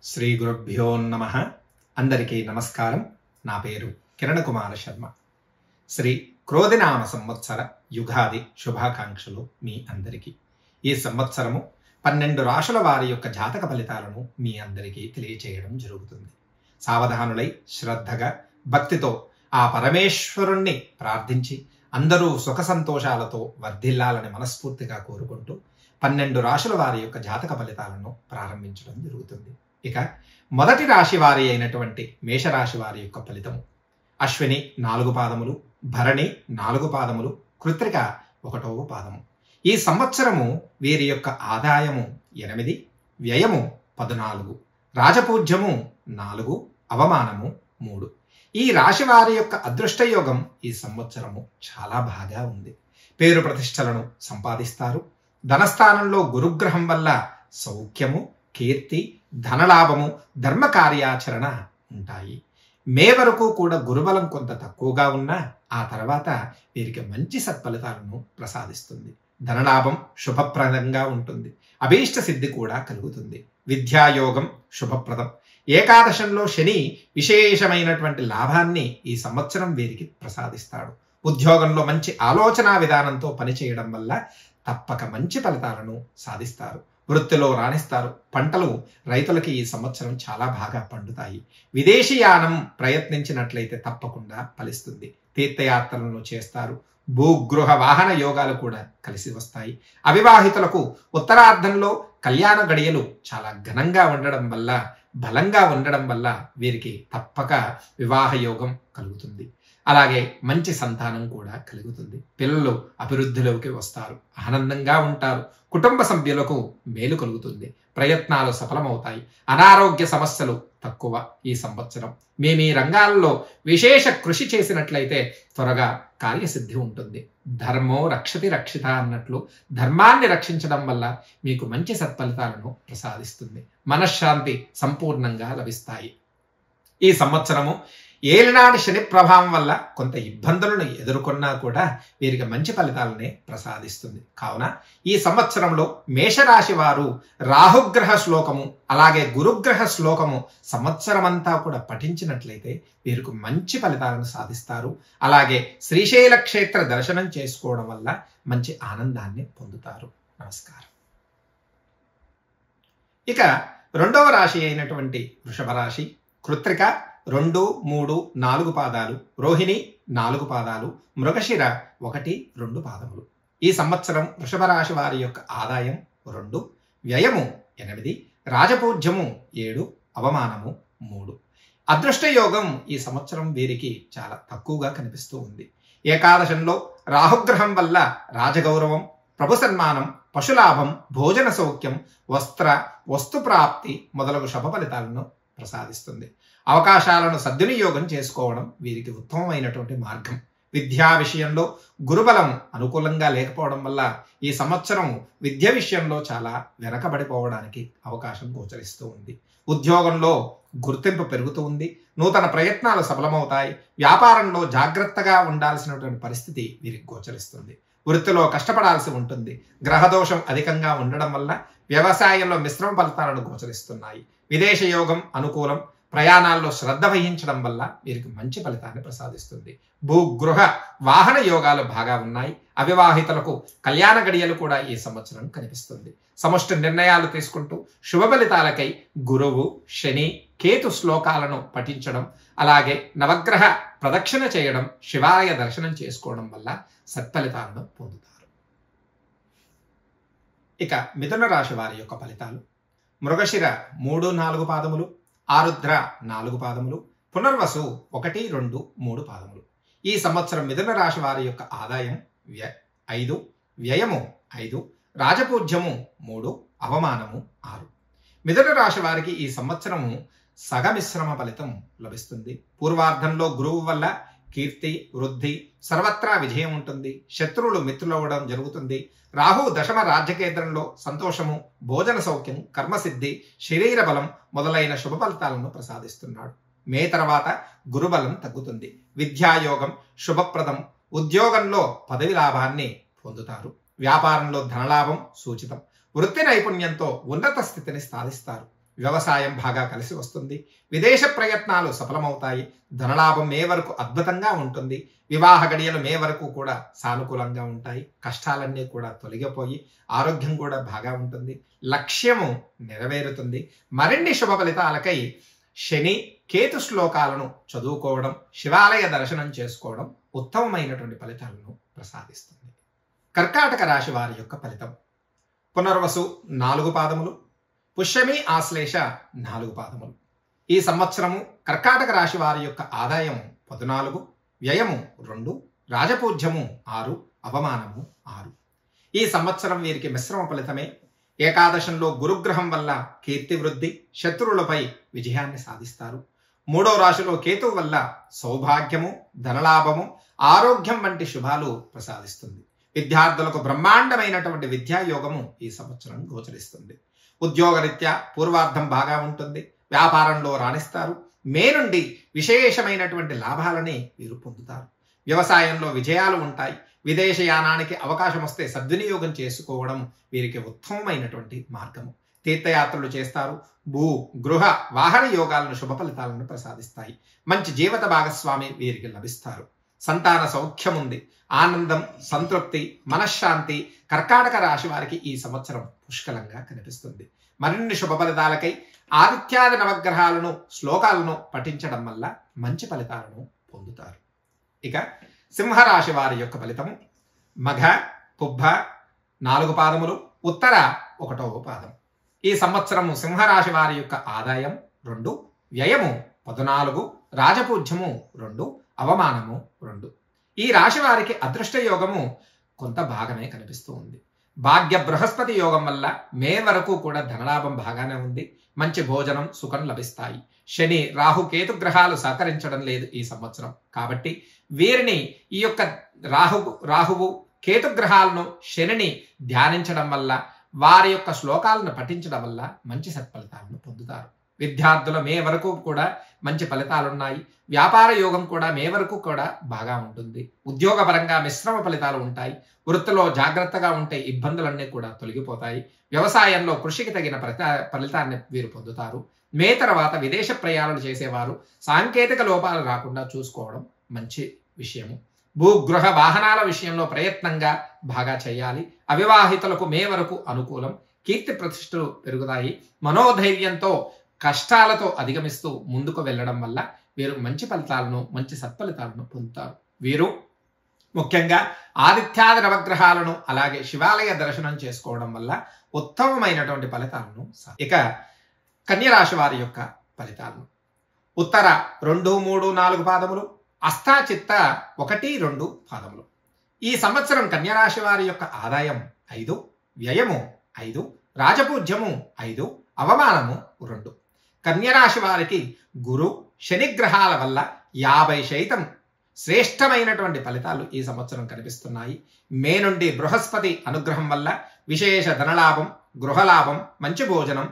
శ్రీ గురుభ్యో నమః. అందరికీ నమస్కారం. నా పేరు కిరణ్ కుమార్ శర్మ. శ్రీ క్రోధినామ సంవత్సర యుగాది శుభాకాంక్షలు మీ అందరికీ. ఈ సంవత్సరము 12 రాశుల వారి యొక్క జాతక ఫలితాలను మీ అందరికీ తెలియచేయడం జరుగుతుంది. సావధానులై శ్రద్ధగా భక్తితో ఆ పరమేశ్వరుణ్ణి ప్రార్థించి అందరూ సుఖ సంతోషాలతో వర్ధిల్లాలని మనస్ఫూర్తిగా కోరుకుంటూ 12 రాశుల వారి యొక్క జాతక ఫలితాలను ప్రారంభించడం జరుగుతుంది. ఇక మొదటి రాశి వారి అయినటువంటి మేషరాశి వారి యొక్క ఫలితము: అశ్విని 4 పాదములు, భరణి 4 పాదములు, కృత్తిక 1వ పాదము. ఈ సంవత్సరము వీరి యొక్క ఆదాయము 8, వ్యయము 14, రాజపూజ్యము 4, అవమానము 3. ఈ రాశి వారి యొక్క అదృష్టయోగం ఈ సంవత్సరము చాలా బాగా ఉంది. పేరు ప్రతిష్టలను సంపాదిస్తారు. ధనస్థానంలో గురుగ్రహం వల్ల సౌఖ్యము, కీర్తి, ధనలాభము, ధర్మ కార్యాచరణ ఉంటాయి. మే వరకు కూడా గురుబలం కొంత తక్కువగా ఉన్నా ఆ తర్వాత వీరికి మంచి సత్ఫలితాలను ప్రసాదిస్తుంది. ధనలాభం శుభప్రదంగా ఉంటుంది. అభీష్ట సిద్ధి కూడా కలుగుతుంది. విద్యాయోగం శుభప్రదం. ఏకాదశంలో శని విశేషమైనటువంటి లాభాన్ని ఈ సంవత్సరం వీరికి ప్రసాదిస్తాడు. ఉద్యోగంలో మంచి ఆలోచనా విధానంతో పనిచేయడం వల్ల తప్పక మంచి ఫలితాలను సాధిస్తారు. వృత్తిలో రాణిస్తారు. పంటలు రైతులకి ఈ సంవత్సరం చాలా బాగా పండుతాయి. విదేశీయానం ప్రయత్నించినట్లయితే తప్పకుండా ఫలిస్తుంది. తీర్థయాత్రలను చేస్తారు. భూగృహ వాహన యోగాలు కూడా కలిసి వస్తాయి. అవివాహితులకు ఉత్తరార్ధంలో కళ్యాణ గడియలు చాలా ఘనంగా ఉండడం వల్ల, బలంగా ఉండడం వల్ల వీరికి తప్పక వివాహ యోగం కలుగుతుంది. అలాగే మంచి సంతానం కూడా కలుగుతుంది. పిల్లలు అభివృద్ధిలోకి వస్తారు. ఆనందంగా ఉంటారు. కుటుంబ సభ్యులకు మేలు కలుగుతుంది. ప్రయత్నాలు సఫలమవుతాయి. అనారోగ్య సమస్యలు తక్కువ. ఈ సంవత్సరం మీ రంగాల్లో విశేష కృషి చేసినట్లయితే త్వరగా కార్యసిద్ధి ఉంటుంది. ధర్మో రక్షతి రక్షిత అన్నట్లు ధర్మాన్ని రక్షించడం వల్ల మీకు మంచి సత్ఫలితాలను ప్రసాదిస్తుంది. మనశ్శాంతి సంపూర్ణంగా లభిస్తాయి. ఈ సంవత్సరము ఏలినాటి శని ప్రభావం వల్ల కొంత ఇబ్బందులను ఎదుర్కొన్నా కూడా వీరికి మంచి ఫలితాలనే ప్రసాదిస్తుంది. కావున ఈ సంవత్సరంలో మేషరాశి వారు రాహుగ్రహ శ్లోకము అలాగే గురుగ్రహ శ్లోకము సంవత్సరమంతా కూడా పఠించినట్లయితే వీరికి మంచి ఫలితాలను సాధిస్తారు. అలాగే శ్రీశైల క్షేత్ర దర్శనం చేసుకోవడం వల్ల మంచి ఆనందాన్ని పొందుతారు. నమస్కారం. ఇక రెండవ రాశి అయినటువంటి వృషభ రాశి. కృత్తిక 2, 3, 4 పాదాలు, రోహిణి 4 పాదాలు, మృగశిర 1, 2 పాదములు. ఈ సంవత్సరం వృషభ రాశి వారి యొక్క ఆదాయం 2, వ్యయము 8, రాజపూజ్యము 7, అవమానము 3. అదృష్ట యోగం ఈ సంవత్సరం వీరికి చాలా తక్కువగా కనిపిస్తూ ఉంది. ఏకాదశంలో రాహుగ్రహం వల్ల రాజగౌరవం, ప్రభు సన్మానం, పశులాభం, భోజన సౌఖ్యం, వస్తు ప్రాప్తి మొదలగు శుభ ఫలితాలను ప్రసాదిస్తుంది. అవకాశాలను సద్వినియోగం చేసుకోవడం వీరికి ఉత్తమమైనటువంటి మార్గం. విద్యా విషయంలో గురుబలం అనుకూలంగా లేకపోవడం వల్ల ఈ సంవత్సరం విద్య విషయంలో చాలా వెనకబడిపోవడానికి అవకాశం గోచరిస్తూ ఉంది. ఉద్యోగంలో గుర్తింపు పెరుగుతూ ఉంది. నూతన ప్రయత్నాలు సఫలమవుతాయి. వ్యాపారంలో జాగ్రత్తగా ఉండాల్సినటువంటి పరిస్థితి వీరికి గోచరిస్తుంది. వృత్తిలో కష్టపడాల్సి ఉంటుంది. గ్రహదోషం అధికంగా ఉండడం వల్ల వ్యవసాయంలో మిశ్రమ ఫలితాలను గోచరిస్తున్నాయి. విదేశ యోగం అనుకూలం. ప్రయాణాల్లో శ్రద్ధ వహించడం వల్ల వీరికి మంచి ఫలితాన్ని ప్రసాదిస్తుంది. భూగృహ వాహన యోగాలు బాగా ఉన్నాయి. అవివాహితులకు కళ్యాణ గడియలు కూడా ఈ సంవత్సరం కనిపిస్తుంది. సమష్టి నిర్ణయాలు తీసుకుంటూ శుభ ఫలితాలకై గురువు, శని, కేతు శ్లోకాలను పఠించడం, అలాగే నవగ్రహ ప్రదక్షిణ చేయడం, శివాలయ దర్శనం చేసుకోవడం వల్ల సత్ఫలితాలను పొందుతారు. ఇక మిథున రాశి వారి యొక్క ఫలితాలు: మృగశిర 3, 4 పాదములు, ఆరుద్ర 4 పాదములు, పునర్వసు 1, 2, 3 పాదములు. ఈ సంవత్సరం మిథున రాశి వారి యొక్క ఆదాయం 5, వ్యయము 5, రాజపూజ్యము 3, అవమానము 6. మిథున రాశి వారికి ఈ సంవత్సరము సగమిశ్రమ ఫలితం లభిస్తుంది. పూర్వార్ధంలో గురువు వల్ల కీర్తి, వృద్ధి, సర్వత్రా విజయం ఉంటుంది. శత్రువులు మిత్రులవ్వడం జరుగుతుంది. రాహు దశమ రాజ్యకేంద్రంలో సంతోషము, భోజన సౌఖ్యం, కర్మసిద్ధి, శరీర బలం మొదలైన శుభ ఫలితాలను ప్రసాదిస్తున్నాడు. మే తర్వాత గురుబలం తగ్గుతుంది. విద్యాయోగం శుభప్రదం. ఉద్యోగంలో పదవి లాభాన్ని పొందుతారు. వ్యాపారంలో ధనలాభం సూచితం. వృత్తి నైపుణ్యంతో ఉన్నత స్థితిని సాధిస్తారు. వ్యవసాయం బాగా కలిసి వస్తుంది. విదేశ ప్రయత్నాలు సఫలమవుతాయి. ధనలాభం మే వరకు అద్భుతంగా ఉంటుంది. వివాహ గడియలు మే వరకు కూడా సానుకూలంగా ఉంటాయి. కష్టాలన్నీ కూడా తొలగిపోయి ఆరోగ్యం కూడా బాగా ఉంటుంది. లక్ష్యము నెరవేరుతుంది. మరిన్ని శుభ ఫలితాలకై శని కేతు శ్లోకాలను చదువుకోవడం, శివాలయ దర్శనం చేసుకోవడం ఉత్తమమైనటువంటి ఫలితాలను ప్రసాదిస్తుంది. కర్కాటక రాశి వారి యొక్క ఫలితం. పునర్వసు 4 పాదములు, పుష్యమి ఆశ్లేష 4 పాదములు. ఈ సంవత్సరము కర్కాటక రాశి వారి యొక్క ఆదాయం 14, వ్యయము 2, రాజపూజ్యము 6, అవమానము 6. ఈ సంవత్సరం వీరికి మిశ్రమ ఫలితమే. ఏకాదశంలో గురుగ్రహం వల్ల కీర్తి వృద్ధి, శత్రువులపై విజయాన్ని సాధిస్తారు. 3వ రాశిలో కేతువు వల్ల సౌభాగ్యము, ధనలాభము, ఆరోగ్యం వంటి శుభాలు ప్రసాదిస్తుంది. విద్యార్థులకు బ్రహ్మాండమైనటువంటి విద్యాయోగము ఈ సంవత్సరం గోచరిస్తుంది. ఉద్యోగరీత్యా పూర్వార్ధం బాగా ఉంటుంది. వ్యాపారంలో రాణిస్తారు. మే నుండి విశేషమైనటువంటి లాభాలని వీరు పొందుతారు. వ్యవసాయంలో విజయాలు ఉంటాయి. విదేశయానానికి అవకాశం వస్తే సద్వినియోగం చేసుకోవడం వీరికి ఉత్తమమైనటువంటి మార్గము. తీర్థయాత్రలు చేస్తారు. భూ గృహ వాహన యోగాలను శుభ ఫలితాలను ప్రసాదిస్తాయి. మంచి జీవిత భాగస్వామి వీరికి లభిస్తారు. సంతాన సౌఖ్యం ఉంది. ఆనందం, సంతృప్తి, మనశ్శాంతి కర్కాటక రాశి వారికి ఈ సంవత్సరం పుష్కలంగా కనిపిస్తుంది. మరిన్ని శుభ ఫలితాలకై ఆదిత్యాది నవగ్రహాలను శ్లోకాలను పఠించడం వల్ల మంచి ఫలితాలను పొందుతారు. ఇక సింహరాశి వారి యొక్క ఫలితము. మఘ, పుబ్బ 4 పాదములు, ఉత్తర 1వ పాదం. ఈ సంవత్సరము సింహరాశి వారి యొక్క ఆదాయం 2, వ్యయము 14, రాజపూజ్యము 2, అవమానము 2. ఈ రాశి వారికి అదృష్ట యోగము కొంత భాగమే కనిపిస్తూ ఉంది. భాగ్య బృహస్పతి యోగం వల్ల మే వరకు కూడా ధనలాభం బాగానే ఉంది. మంచి భోజనం, సుఖం లభిస్తాయి. శని, రాహు, కేతు గ్రహాలు సహకరించడం లేదు ఈ సంవత్సరం. కాబట్టి వీరిని ఈ యొక్క రాహువు కేతు గ్రహాలను, శనిని ధ్యానించడం వల్ల, వారి యొక్క శ్లోకాలను పఠించడం వల్ల మంచి సత్ఫలితాలను పొందుతారు. విద్యార్థుల మే వరకు కూడా మంచి ఫలితాలున్నాయి. వ్యాపార యోగం కూడా మే వరకు కూడా బాగా ఉంటుంది. ఉద్యోగపరంగా మిశ్రమ ఫలితాలు ఉంటాయి. వృత్తిలో జాగ్రత్తగా ఉంటే ఇబ్బందులన్నీ కూడా తొలగిపోతాయి. వ్యవసాయంలో కృషికి తగిన ఫలితాన్ని వీరు పొందుతారు. మే తర్వాత విదేశ ప్రయాణాలు చేసేవారు సాంకేతిక లోపాలు రాకుండా చూసుకోవడం మంచి విషయము. భూగృహ వాహనాల విషయంలో ప్రయత్నంగా బాగా చేయాలి. అవివాహితులకు మే వరకు అనుకూలం. కీర్తి ప్రతిష్టలు పెరుగుతాయి. మనోధైర్యంతో కష్టాలతో అధిగమిస్తూ ముందుకు వెళ్ళడం వల్ల వీరు మంచి ఫలితాలను, మంచి సత్ఫలితాలను పొందుతారు. వీరు ముఖ్యంగా ఆదిత్యాది నవగ్రహాలను అలాగే శివాలయ దర్శనం చేసుకోవడం వల్ల ఉత్తమమైనటువంటి ఫలితాలను. ఇక కన్యరాశి వారి యొక్క ఫలితాలను. ఉత్తర 2, 3, 4 పాదములు, అస్తా చిత్త 1, 2 పాదములు. ఈ సంవత్సరం కన్యరాశి వారి యొక్క ఆదాయం 5, వ్యయము 5, రాజపూజ్యము 5, అవమానము 2. కన్యరాశి వారికి గురు శని గ్రహాల వల్ల 50% శ్రేష్టమైనటువంటి ఫలితాలు ఈ సంవత్సరం కనిపిస్తున్నాయి. మే నుండి బృహస్పతి అనుగ్రహం వల్ల విశేష ధనలాభం, గృహలాభం, మంచి భోజనం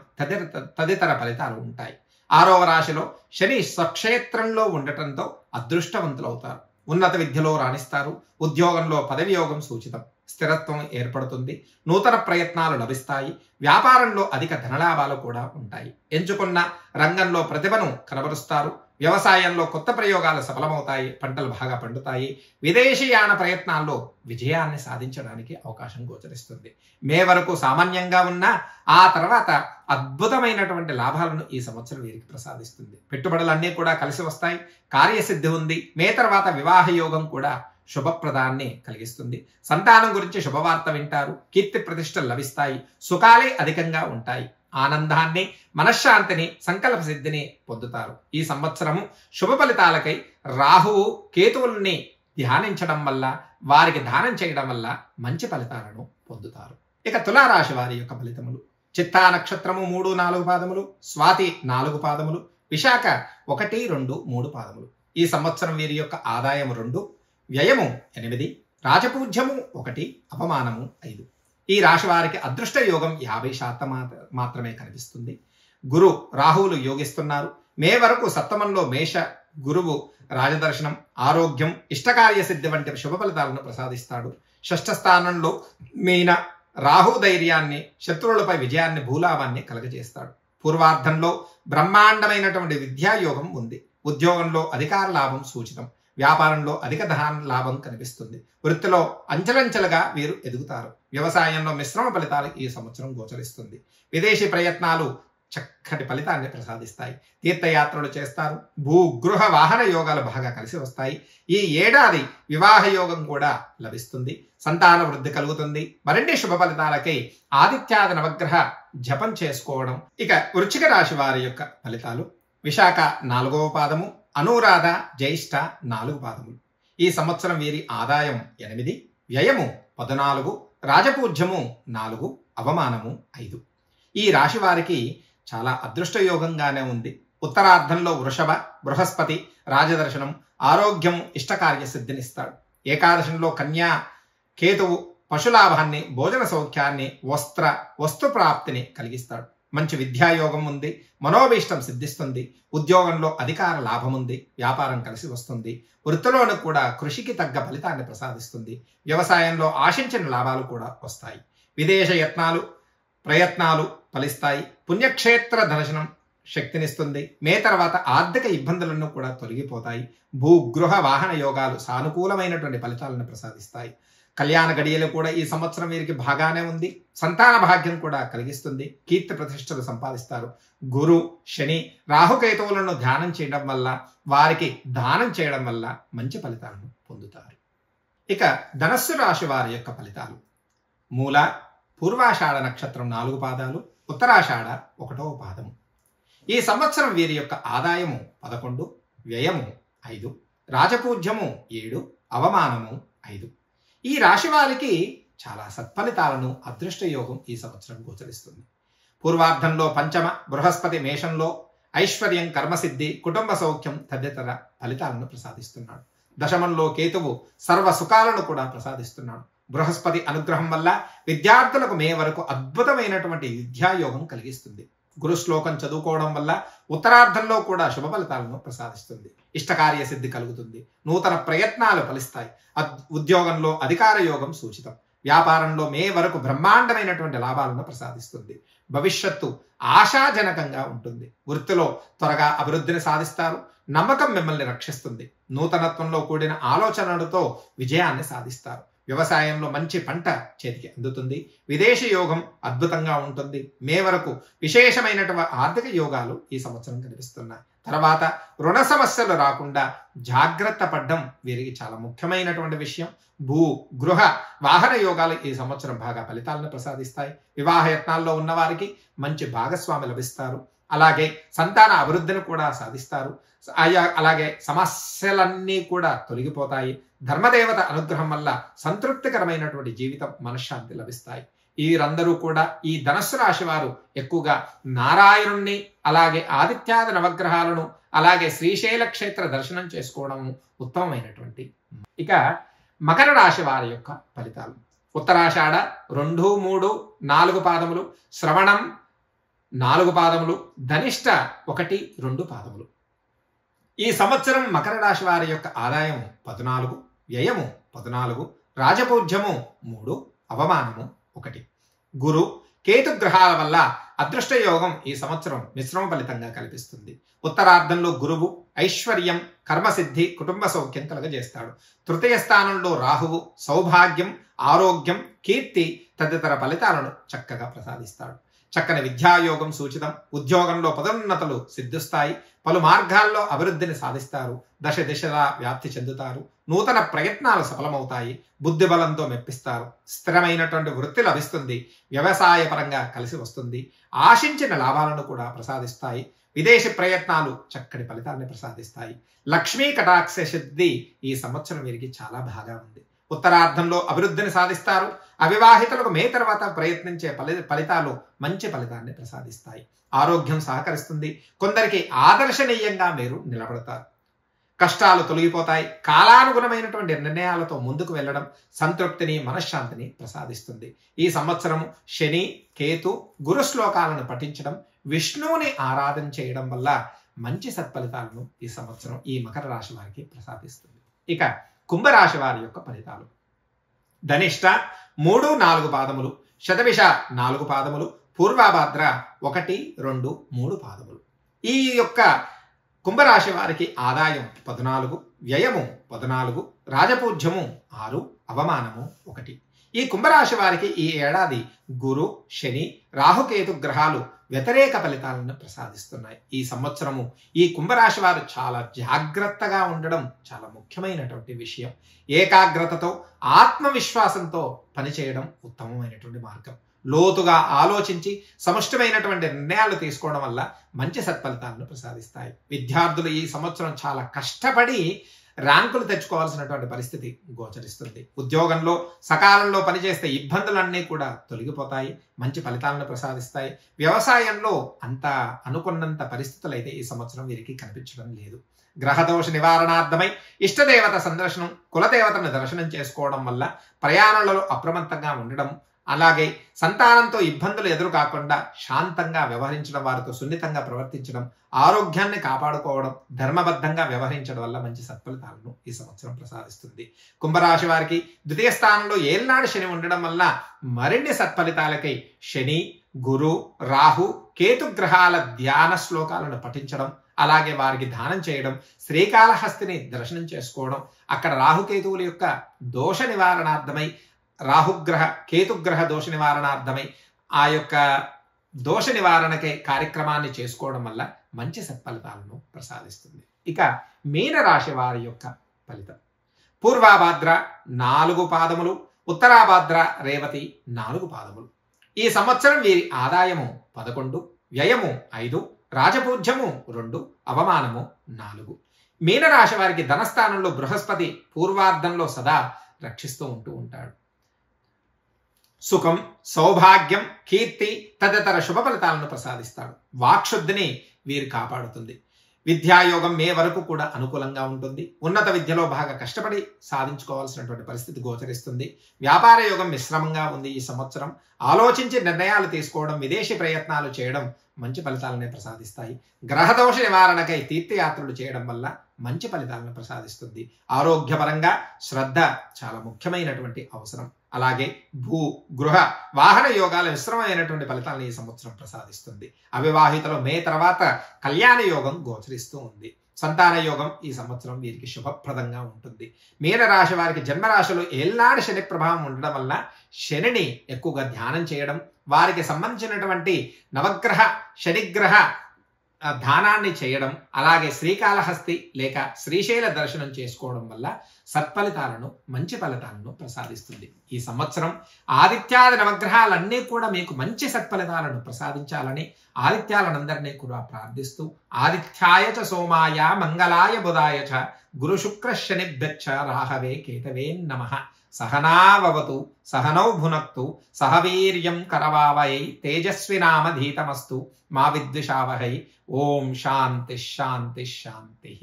తదితర ఫలితాలు ఉంటాయి. 6వ రాశిలో శని స్వక్షేత్రంలో ఉండటంతో అదృష్టవంతులవుతారు. ఉన్నత విద్యలో రాణిస్తారు. ఉద్యోగంలో పదవి యోగం సూచితం. స్థిరత్వం ఏర్పడుతుంది. నూతన ప్రయత్నాలు లభిస్తాయి. వ్యాపారంలో అధిక ధనలాభాలు కూడా ఉంటాయి. ఎంచుకున్న రంగంలో ప్రతిభను కనబరుస్తారు. వ్యవసాయంలో కొత్త ప్రయోగాలు సఫలమవుతాయి. పంటలు బాగా పండుతాయి. విదేశీయాన ప్రయత్నాల్లో విజయాన్ని సాధించడానికి అవకాశం గోచరిస్తుంది. మే వరకు సామాన్యంగా ఉన్న ఆ తర్వాత అద్భుతమైనటువంటి లాభాలను ఈ సంవత్సరం వీరికి ప్రసాదిస్తుంది. పెట్టుబడులన్నీ కూడా కలిసి వస్తాయి. కార్యసిద్ధి ఉంది. మే తర్వాత వివాహ యోగం కూడా శుభప్రదాన్ని కలిగిస్తుంది. సంతానం గురించి శుభవార్త వింటారు. కీర్తి ప్రతిష్టలు లభిస్తాయి. సుఖాలే అధికంగా ఉంటాయి. ఆనందాన్ని, మనశ్శాంతిని, సంకల్ప సిద్ధిని పొందుతారు. ఈ సంవత్సరము శుభ ఫలితాలకై రాహువు కేతువుల్ని ధ్యానించడం వల్ల, వారికి దానం చేయడం వల్ల మంచి ఫలితాలను పొందుతారు. ఇక తులారాశి వారి యొక్క ఫలితములు. చిత్తా నక్షత్రము 3, 4 పాదములు, స్వాతి 4 పాదములు, విశాఖ 1, 2, 3 పాదములు. ఈ సంవత్సరం వీరి యొక్క ఆదాయం 2, వ్యయము 8, రాజపూజ్యము 1, అవమానము 5. ఈ రాశి వారికి అదృష్ట యోగం 50% మాత్రమే కనిపిస్తుంది. గురు రాహువులు యోగిస్తున్నారు. మే వరకు సప్తమంలో మేష గురువు రాజదర్శనం, ఆరోగ్యం, ఇష్టకార్య సిద్ధి వంటి శుభ ఫలితాలను ప్రసాదిస్తాడు. షష్ఠ స్థానంలో మీన రాహు ధైర్యాన్ని, శత్రువులపై విజయాన్ని, భూలాభాన్ని కలగజేస్తాడు. పూర్వార్ధంలో బ్రహ్మాండమైనటువంటి విద్యాయోగం ఉంది. ఉద్యోగంలో అధికార లాభం సూచితం. వ్యాపారంలో అధిక ధన లాభం కనిపిస్తుంది. వృత్తిలో అంచెలంచెలుగా వీరు ఎదుగుతారు. వ్యవసాయంలో మిశ్రమ ఫలితాలు ఈ సంవత్సరం గోచరిస్తుంది. విదేశీ ప్రయత్నాలు చక్కటి ఫలితాన్ని ప్రసాదిస్తాయి. తీర్థయాత్రలు చేస్తారు. భూగృహ వాహన యోగాలు బాగా కలిసి వస్తాయి. ఈ ఏడాది వివాహ యోగం కూడా లభిస్తుంది. సంతాన వృద్ధి కలుగుతుంది. మరిన్ని శుభ ఫలితాలకై ఆదిత్యాది నవగ్రహ జపం చేసుకోవడం. ఇక వృశ్చిక రాశి వారి యొక్క ఫలితాలు. విశాఖ 4వ పాదము, అనురాధ, జ్యేష్ఠ 4 పాదములు. ఈ సంవత్సరం వీరి ఆదాయం 8, వ్యయము 14, రాజపూజ్యము 4, అవమానము 5. ఈ రాశి వారికి చాలా అదృష్టయోగంగానే ఉంది. ఉత్తరార్ధంలో వృషభ, బృహస్పతి రాజదర్శనం, ఆరోగ్యం, ఇష్టకార్య సిద్ధినిస్తాడు. ఏకాదశంలో కన్యా, కేతువు పశులాభాన్ని, భోజన సౌఖ్యాన్ని, వస్తు ప్రాప్తిని కలిగిస్తాడు. మంచి విద్యాయోగం ఉంది. మనోభీష్టం సిద్ధిస్తుంది. ఉద్యోగంలో అధికార లాభం ఉంది. వ్యాపారం కలిసి వస్తుంది. వృత్తిలోనూ కూడా కృషికి తగ్గ ఫలితాన్ని ప్రసాదిస్తుంది. వ్యవసాయంలో ఆశించిన లాభాలు కూడా వస్తాయి. విదేశ ప్రయత్నాలు ఫలిస్తాయి. పుణ్యక్షేత్ర దర్శనం శక్తినిస్తుంది. మే తర్వాత ఆర్థిక ఇబ్బందులను కూడా తొలగిపోతాయి. భూగృహ వాహన యోగాలు సానుకూలమైనటువంటి ఫలితాలను ప్రసాదిస్తాయి. కళ్యాణ గడియలు కూడా ఈ సంవత్సరం వీరికి బాగానే ఉంది. సంతాన భాగ్యం కూడా కలిగిస్తుంది. కీర్తి ప్రతిష్టలు సంపాదిస్తారు. గురు, శని, రాహుకేతువులను ధ్యానం చేయడం వల్ల, వారికి దానం చేయడం వల్ల మంచి ఫలితాలను పొందుతారు. ఇక ధనస్సు రాశి వారి యొక్క ఫలితాలు. మూల, పూర్వాషాఢ నక్షత్రం 4 పాదాలు, ఉత్తరాషాఢ 1వ పాదము. ఈ సంవత్సరం వీరి యొక్క ఆదాయము 11, వ్యయము 5, రాజపూజ్యము 7, అవమానము 5. ఈ రాశి వారికి చాలా సత్ఫలితాలను, అదృష్టయోగం ఈ సంవత్సరం గోచరిస్తుంది. పూర్వార్ధంలో పంచమ బృహస్పతి మేషంలో ఐశ్వర్యం, కర్మసిద్ధి, కుటుంబ సౌఖ్యం తదితర ఫలితాలను ప్రసాదిస్తున్నాడు. దశమంలో కేతువు సర్వ సుఖాలను కూడా ప్రసాదిస్తున్నాడు. బృహస్పతి అనుగ్రహం వల్ల విద్యార్థులకు మే వరకు అద్భుతమైనటువంటి విద్యాయోగం కలిగిస్తుంది. గురు శ్లోకం చదువుకోవడం వల్ల ఉత్తరార్ధంలో కూడా శుభ ఫలితాలను ప్రసాదిస్తుంది. ఇష్టకార్య సిద్ధి కలుగుతుంది. నూతన ప్రయత్నాలు ఫలిస్తాయి. ఉద్యోగంలో అధికార యోగం సూచితం. వ్యాపారంలో మే వరకు బ్రహ్మాండమైనటువంటి లాభాలను ప్రసాదిస్తుంది. భవిష్యత్తు ఆశాజనకంగా ఉంటుంది. వృత్తిలో త్వరగా అభివృద్ధిని సాధిస్తారు. నమ్మకం మిమ్మల్ని రక్షిస్తుంది. నూతనత్వంలో కూడిన ఆలోచనలతో విజయాన్ని సాధిస్తారు. వ్యవసాయంలో మంచి పంట చేతికి అందుతుంది. విదేశీ యోగం అద్భుతంగా ఉంటుంది. మే వరకు విశేషమైనటువంటి ఆర్థిక యోగాలు ఈ సంవత్సరం కనిపిస్తున్నాయి. తర్వాత రుణ సమస్యలు రాకుండా జాగ్రత్త పడడం వీరికి చాలా ముఖ్యమైనటువంటి విషయం. భూ గృహ వాహన యోగాలు ఈ సంవత్సరం బాగా ఫలితాలను ప్రసాదిస్తాయి. వివాహ యత్నాల్లో ఉన్నవారికి మంచి భాగస్వామి లభిస్తారు. అలాగే సంతాన అభివృద్ధిని కూడా సాధిస్తారు. అలాగే సమస్యలన్నీ కూడా తొలగిపోతాయి. ధర్మదేవత అనుగ్రహం వల్ల సంతృప్తికరమైనటువంటి జీవితం, మనశ్శాంతి లభిస్తాయి. వీరందరూ కూడా ఈ ధనస్సు రాశి వారు ఎక్కువగా నారాయణుణ్ణి, అలాగే ఆదిత్యాది నవగ్రహాలను, అలాగే శ్రీశైల క్షేత్ర దర్శనం చేసుకోవడం ఉత్తమమైనటువంటి. ఇక మకర రాశి వారి యొక్క ఫలితాలు. ఉత్తరాషాఢ 2, 3, 4 పాదములు, శ్రవణం 4 పాదములు, ధనిష్ట 1, 2 పాదములు. ఈ సంవత్సరం మకర రాశి వారి యొక్క ఆదాయం 14, వ్యయము 14, రాజపూజ్యము 3, అవమానము 1. గురు కేతు గ్రహాల వల్ల అదృష్టయోగం ఈ సంవత్సరం మిశ్రమ ఫలితంగా కల్పిస్తుంది. ఉత్తరార్ధంలో గురువు ఐశ్వర్యం, కర్మసిద్ధి, కుటుంబ సౌఖ్యం కలుగజేస్తాడు. తృతీయ స్థానంలో రాహువు సౌభాగ్యం, ఆరోగ్యం, కీర్తి తదితర ఫలితాలను చక్కగా ప్రసాదిస్తాడు. చక్కని విద్యాయోగం సూచితం. ఉద్యోగంలో పదోన్నతులు సిద్ధిస్తాయి. పలు మార్గాల్లో అభివృద్ధిని సాధిస్తారు. దశ దిశలా వ్యాప్తి చెందుతారు. నూతన ప్రయత్నాలు సఫలమవుతాయి. బుద్ధి బలంతో మెప్పిస్తారు. స్థిరమైనటువంటి వృత్తి లభిస్తుంది. వ్యవసాయ పరంగా కలిసి వస్తుంది. ఆశించిన లాభాలను కూడా ప్రసాదిస్తాయి. విదేశీ ప్రయత్నాలు చక్కటి ఫలితాన్ని ప్రసాదిస్తాయి. లక్ష్మీ కటాక్ష సిద్ధి ఈ సంవత్సరం వీరికి చాలా బాగా ఉంది. ఉత్తరార్ధంలో అభివృద్ధిని సాధిస్తారు. అవివాహితులకు మే తర్వాత ప్రయత్నించే ఫలితాలు మంచి ఫలితాన్ని ప్రసాదిస్తాయి. ఆరోగ్యం సహకరిస్తుంది. కొందరికి ఆదర్శనీయంగా మీరు నిలబడతారు. కష్టాలు తొలగిపోతాయి. కాలానుగుణమైనటువంటి నిర్ణయాలతో ముందుకు వెళ్ళడం సంతృప్తిని, మనశ్శాంతిని ప్రసాదిస్తుంది. ఈ సంవత్సరం శని, కేతు, గురు శ్లోకాలను పఠించడం, విష్ణువుని ఆరాధన చేయడం వల్ల మంచి సత్ఫలితాలను ఈ సంవత్సరం ఈ మకర రాశి వారికి ప్రసాదిస్తుంది. ఇక కుంభరాశి వారి యొక్క ఫలితాలు. ధనిష్ట 3, 4 పాదములు, శతభిష 4 పాదములు, పూర్వాభాద్ర 1, 2, 3 పాదములు. ఈ యొక్క కుంభరాశి వారికి ఆదాయం 14, వ్యయము 14, రాజపూజ్యము 6, అవమానము 1. ఈ కుంభరాశి వారికి ఈ ఏడాది గురు, శని, రాహుకేతు గ్రహాలు వ్యతిరేక ఫలితాలను ప్రసాదిస్తున్నాయి. ఈ సంవత్సరము ఈ కుంభరాశి వారు చాలా జాగ్రత్తగా ఉండడం చాలా ముఖ్యమైనటువంటి విషయం. ఏకాగ్రతతో ఆత్మవిశ్వాసంతో పనిచేయడం ఉత్తమమైనటువంటి మార్గం. లోతుగా ఆలోచించి సముష్టమైనటువంటి నిర్ణయాలు తీసుకోవడం వల్ల మంచి సత్ఫలితాలను ప్రసాదిస్తాయి. విద్యార్థులు ఈ సంవత్సరం చాలా కష్టపడి ర్యాంకులు తెచ్చుకోవాల్సినటువంటి పరిస్థితి గోచరిస్తుంది. ఉద్యోగంలో సకాలంలో పనిచేస్తే ఇబ్బందులన్నీ కూడా తొలగిపోతాయి, మంచి ఫలితాలను ప్రసాదిస్తాయి. వ్యవసాయంలో అంత అనుకున్నంత పరిస్థితులు అయితే ఈ సంవత్సరం వీరికి కనిపించడం లేదు. గ్రహదోష నివారణార్థమై ఇష్టదేవత సందర్శనం, కులదేవతను దర్శనం చేసుకోవడం వల్ల ప్రయాణాలలో అప్రమత్తంగా ఉండడం, అలాగే సంతానంతో ఇబ్బందులు ఎదురు కాకుండా శాంతంగా వ్యవహరించడం, వారితో సున్నితంగా ప్రవర్తించడం, ఆరోగ్యాన్ని కాపాడుకోవడం, ధర్మబద్ధంగా వ్యవహరించడం వల్ల మంచి సత్ఫలితాలను ఈ సంవత్సరం ప్రసాదిస్తుంది. కుంభరాశి వారికి ద్వితీయ స్థానంలో ఏళ్నాడు శని ఉండడం వల్ల మరిన్ని సత్ఫలితాలకై శని, గురు, రాహు, కేతు గ్రహాల ధ్యాన శ్లోకాలను పఠించడం, అలాగే వారికి దానం చేయడం, శ్రీకాళహస్తిని దర్శనం చేసుకోవడం, అక్కడ రాహుకేతువుల యొక్క దోష నివారణార్థమై రాహుగ్రహ కేతుగ్రహ దోష నివారణార్థమై ఆ యొక్క దోష నివారణకే కార్యక్రమాన్ని చేసుకోవడం వల్ల మంచి సత్ఫలితాలను ప్రసాదిస్తుంది. ఇక మీనరాశి వారి యొక్క ఫలితం. పూర్వాభాద్ర 4 పాదములు, ఉత్తరాభాద్ర, రేవతి 4 పాదములు. ఈ సంవత్సరం వీరి ఆదాయము 11, వ్యయము 5, రాజపూజ్యము 2, అవమానము 4. మీనరాశి వారికి ధనస్థానంలో బృహస్పతి పూర్వార్ధంలో సదా రక్షిస్తూ ఉంటాడు. సుఖం, సౌభాగ్యం, కీర్తి తదితర శుభ ఫలితాలను ప్రసాదిస్తాడు. వాక్శుద్ధిని వీరు కాపాడుతుంది. విద్యాయోగం మే వరకు కూడా అనుకూలంగా ఉంటుంది. ఉన్నత విద్యలో బాగా కష్టపడి సాధించుకోవాల్సినటువంటి పరిస్థితి గోచరిస్తుంది. వ్యాపార యోగం మిశ్రమంగా ఉంది. ఈ సంవత్సరం ఆలోచించి నిర్ణయాలు తీసుకోవడం, విదేశీ ప్రయత్నాలు చేయడం మంచి ఫలితాలనే ప్రసాదిస్తాయి. గ్రహదోష నివారణకై తీర్థయాత్రలు చేయడం వల్ల మంచి ఫలితాలను ప్రసాదిస్తుంది. ఆరోగ్యపరంగా శ్రద్ధ చాలా ముఖ్యమైనటువంటి అవసరం. అలాగే భూ, గృహ, వాహన యోగాల మిశ్రమైనటువంటి ఫలితాలను ఈ సంవత్సరం ప్రసాదిస్తుంది. అవివాహితలో మే తర్వాత కళ్యాణ యోగం గోచరిస్తూ ఉంది. సంతాన యోగం ఈ సంవత్సరం వీరికి శుభప్రదంగా ఉంటుంది. మీనరాశి వారికి జన్మరాశిలో ఏళ్నాడు శని ప్రభావం ఉండడం వల్ల శనిని ఎక్కువగా ధ్యానం చేయడం, వారికి సంబంధించినటువంటి నవగ్రహ శనిగ్రహ దానాన్ని చేయడం, అలాగే శ్రీకాళహస్తి లేక శ్రీశైల దర్శనం చేసుకోవడం వల్ల సత్ఫలితాలను, మంచి ఫలితాలను ప్రసాదిస్తుంది. ఈ సంవత్సరం ఆదిత్యాది నవగ్రహాలన్నీ కూడా మీకు మంచి సత్ఫలితాలను ప్రసాదించాలని ఆదిత్యాలనందరినీ కూడా ప్రార్థిస్తూ ఆదిత్యాయ చ సోమాయ మంగళాయ బుధాయ చ గురు శుక్ర శనిభ్యచ్చ రాహవే కేతవే నమః. సహనావవతు సహనౌ భునక్తు సహ వీర్యం కరవావహై తేజస్వినామధీతమస్తు మా విద్విషావహై. ఓం శాంతి శాంతి శాంతి.